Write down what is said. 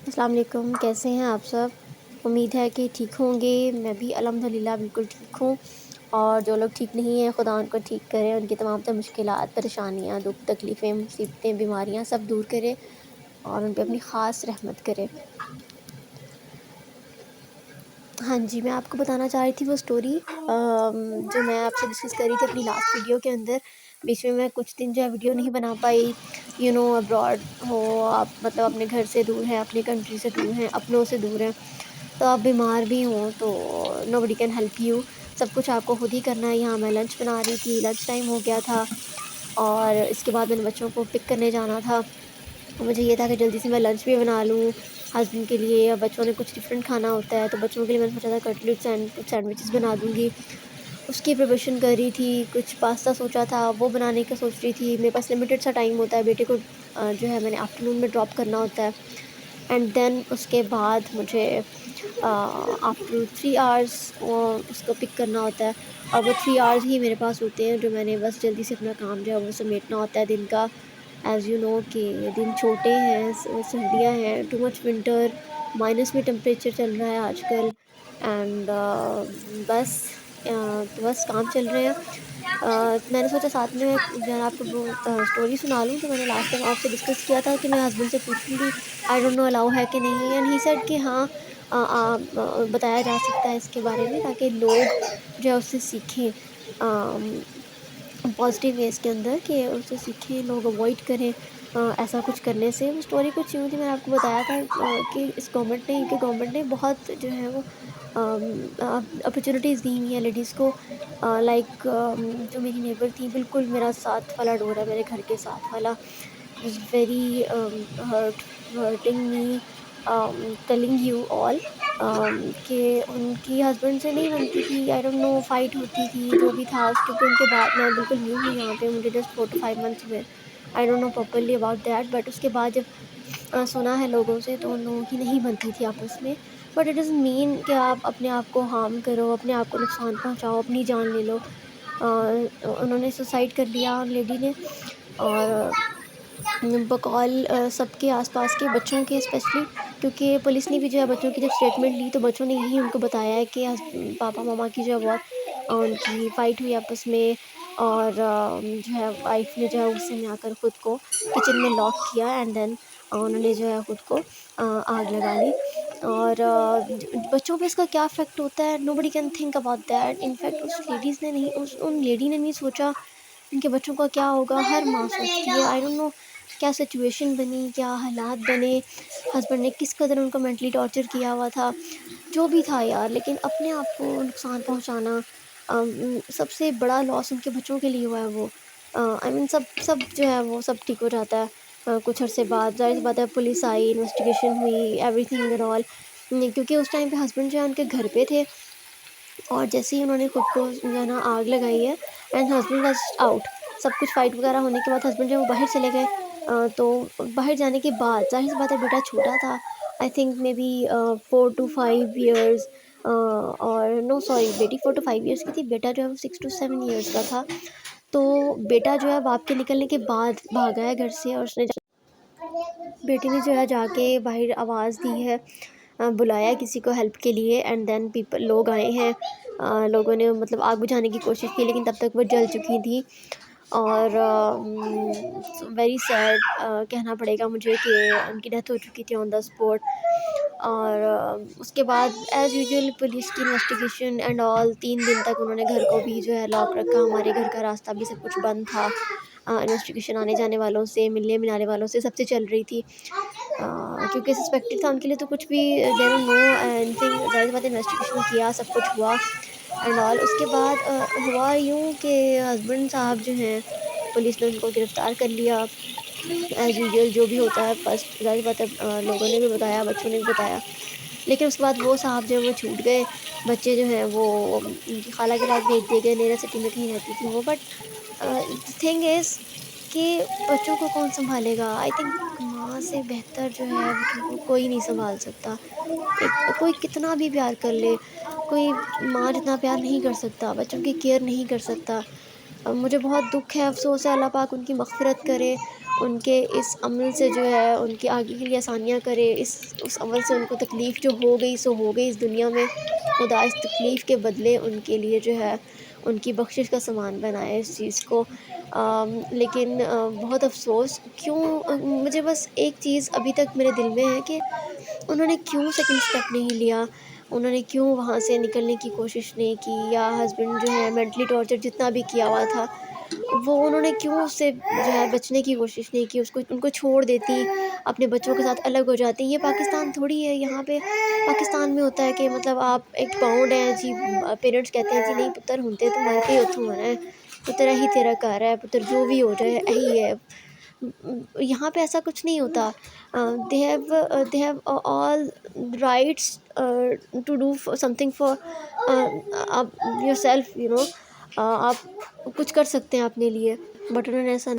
अस्सलाम वालेकुम, कैसे हैं आप सब? उम्मीद है कि ठीक होंगे। मैं भी अल्हम्दुलिल्लाह बिल्कुल ठीक हूँ। और जो लोग ठीक नहीं हैं, खुदा उनको ठीक करे, उनकी तमाम तर मुश्किलात, परेशानियाँ, दुःख, तकलीफ़ें, मुसीबतें, बीमारियाँ सब दूर करे और उन पे अपनी ख़ास रहमत करे। हाँ जी, मैं आपको बताना चाह रही थी वो स्टोरी जो मैं आपसे डिस्कस कर रही थी अपनी लास्ट वीडियो के अंदर। बीच में मैं कुछ दिन जो है वीडियो नहीं बना पाई। अब्रॉड हो आप, मतलब अपने घर से दूर हैं, अपनी कंट्री से दूर हैं, अपनों से दूर हैं, तो आप बीमार भी हों तो नोबडी कैन हेल्प यू। सब कुछ आपको खुद ही करना है। यहाँ मैं लंच बना रही थी, लंच टाइम हो गया था और इसके बाद मैंने बच्चों को पिक करने जाना था। मुझे ये था कि जल्दी से मैं लंच भी बना लूँ हस्बैंड के लिए, या बच्चों ने कुछ डिफरेंट खाना होता है, तो बच्चों के लिए मैंने सोचा था कटलेट्स एंड कुछ सैंडविचेस बना दूँगी। उसकी प्रिपरेशन कर रही थी, कुछ पास्ता सोचा था वो बनाने का सोच रही थी। मेरे पास लिमिटेड सा टाइम होता है, बेटे को जो है मैंने आफ्टरनून में ड्रॉप करना होता है। एंड देन उसके बाद मुझे आफ्टर 3 आवर्स उसको पिक करना होता है। और वो 3 आवर्स ही मेरे पास होते हैं जो मैंने बस जल्दी से अपना काम जो है वो समेटना होता है दिन का। एज़ यू नो कि दिन छोटे हैं, सर्दियाँ हैं, टू मच विंटर, माइनस में टेम्परेचर चल रहा है आजकल। एंड बस तो बस काम चल रहे हैं। मैंने सोचा साथ में जो है आपको वो स्टोरी सुना लूँ जो मैंने लास्ट टाइम आपसे डिस्कस किया था कि मैं हस्बैंड से पूछूँगी, आई डोंट नो अलाउ है कि नहीं, एंड ही सेड कि हाँ, बताया जा सकता है इसके बारे में ताकि लोग जो है उससे सीखें। पॉजिटिव वेज़ के अंदर कि उससे सीखें, लोग अवॉइड करें ऐसा कुछ करने से। वो स्टोरी कुछ यूँ थी, मैंने आपको बताया था कि इस गवर्नमेंट ने, यूके गवर्नमेंट ने बहुत जो है वो अपॉर्च्युनिटीज़ दी हुई हैं लेडीज़ को। लाइक जो मेरी नेबर थी, बिल्कुल मेरा साथ वाला डोर है, मेरे घर के साथ वाला, was very hurting me, telling you all कि उनकी हस्बैंड से नहीं बनती थी। आई डोंट नो, फाइट होती थी, जो भी था क्योंकि उनके बाद मैं बिल्कुल न्यू हूँ यहाँ पे, मुझे जस्ट 4 टू 5 मंथ्स हुए। I don't know properly about that, but उसके बाद जब सुना है लोगों से तो उन लोगों की नहीं बनती थी आपस में। बट इट डज़न्ट मीन कि आप अपने आप को हार्म करो, अपने आप को नुकसान पहुँचाओ, अपनी जान ले लो। उन्होंने सुसाइड कर लिया लेडी ने। और बकौल सबके आस-पास के बच्चों के स्पेशली, क्योंकि पुलिस ने भी जो है बच्चों की जब स्टेटमेंट ली तो बच्चों ने यही उनको बताया है कि पापा-मम्मा की जो है बहुत उनकी फ़ाइट हुई आपस में। और जो है वाइफ़ ने जो है गुस्से में आकर खुद को किचन में लॉक किया एंड देन उन्होंने जो है खुद को आग लगा ली। और बच्चों पे इसका क्या इफ़ेक्ट होता है, nobody can think about that. In fact उस लेडीज़ ने नहीं, उस उन लेडी ने नहीं सोचा उनके बच्चों का क्या होगा। हर माँ सोचती है। आई डोंट नो क्या सिचुएशन बनी, क्या हालात बने, हस्बैंड ने किस कदर उनको मेंटली टॉर्चर किया हुआ था, जो भी था यार, लेकिन अपने आप को नुकसान पहुँचाना, सबसे बड़ा लॉस उनके बच्चों के लिए हुआ है वो। आई मीन सब सब जो है वो सब ठीक हो जाता है कुछ अरसे बाद, ज़ाहिर-सी बात है, पुलिस आई, इन्वेस्टिगेशन हुई, एवरीथिंग एंड ऑल। क्योंकि उस टाइम पे हस्बैंड जो है उनके घर पे थे और जैसे ही उन्होंने खुद को जो है ना आग लगाई है एंड हस्बैंड वाज़ आउट। सब कुछ फाइट वगैरह होने के बाद हस्बैंड जो है वो बाहर चले गए। तो बाहर जाने के बाद ज़ाहिर-सी बात है बेटा छोटा था, I think maybe 4 to 5 years, और नो सॉरी, बेटी 4 टू 5 इयर्स की थी, बेटा जो है वो 6 टू 7 इयर्स का था। तो बेटा जो है बाप के निकलने के बाद भागा है घर से और उसने बेटी ने जो है जाके बाहर आवाज़ दी है, बुलाया किसी को हेल्प के लिए एंड देन पीपल लोग आए हैं। लोगों ने मतलब आग बुझाने की कोशिश की लेकिन तब तक वो जल चुकी थी। और वेरी सैड कहना पड़ेगा मुझे कि उनकी डेथ हो चुकी थी ऑन द स्पॉट। और उसके बाद एज़ यूजुअल पुलिस की इन्वेस्टिगेशन एंड ऑल, 3 दिन तक उन्होंने घर को भी जो है लॉक रखा, हमारे घर का रास्ता भी सब कुछ बंद था। इन्वेस्टिगेशन आने जाने वालों से, मिलने मिलाने वालों से, सबसे चल रही थी। क्योंकि सस्पेक्टेड था उनके लिए तो कुछ भी, दे डोंट नो एनीथिंग। ज़ाहिर सी बात है इन्वेस्टिगेशन किया, सब कुछ हुआ एंड ऑल। उसके बाद हुआ यूँ कि हस्बैंड साहब जो हैं, पुलिस ने उनको गिरफ़्तार कर लिया। एज़ यूजुअल जो भी होता है फर्स्ट, ज़ाहिर बात है लोगों ने भी बताया, बच्चों ने भी बताया। लेकिन उसके बाद वो साहब जो हैं वो छूट गए। बच्चे जो हैं वो उनकी खाला के पास भेज दिए गए, नेरा सिटी में कहीं रहती थी वो। बट द थिंग इज़ कि बच्चों को कौन सँभालेगा? आई थिंक माँ से बेहतर जो है बच्चों को कोई नहीं सँभाल सकता। एक कोई कितना भी प्यार कर ले, कोई माँ जितना प्यार नहीं कर सकता, बच्चों की केयर नहीं कर सकता। मुझे बहुत दुःख है, अफ़सोस है, अल्लाह पाक उनकी मग़फ़िरत करे, उनके इस अमल से जो है उनकी आगे के लिए आसानियाँ करे, इस उस अमल से उनको तकलीफ़ जो हो गई सो हो गई इस दुनिया में। खुदा इस तकलीफ़ के बदले उनके लिए जो है उनकी बख़्शिश का सामान बनाए इस चीज़ को। लेकिन बहुत अफ़सोस क्यों मुझे बस एक चीज़ अभी तक मेरे दिल में है कि उन्होंने क्यों सेकंड स्टेप नहीं लिया? उन्होंने क्यों वहाँ से निकलने की कोशिश नहीं की, या हस्बैंड जो है मेंटली टॉर्चर जितना भी किया हुआ था, वो उन्होंने क्यों उससे जो है बचने की कोशिश नहीं की? उसको उनको छोड़ देती, अपने बच्चों के साथ अलग हो जाती। ये पाकिस्तान थोड़ी है, यहाँ पे पाकिस्तान में होता है कि मतलब आप एक बाउंड है जी, पेरेंट्स कहते हैं जी नहीं पुत्तर हुण ते तू मर के उत्थों आना है, पुत्तर यही तेरा घर है, पुत्तर जो भी हो जाए यही है। यहाँ पे ऐसा कुछ नहीं होता। They have all rights to do something for yourself, आप कुछ कर सकते हैं अपने लिए, बट उन्होंने ऐसा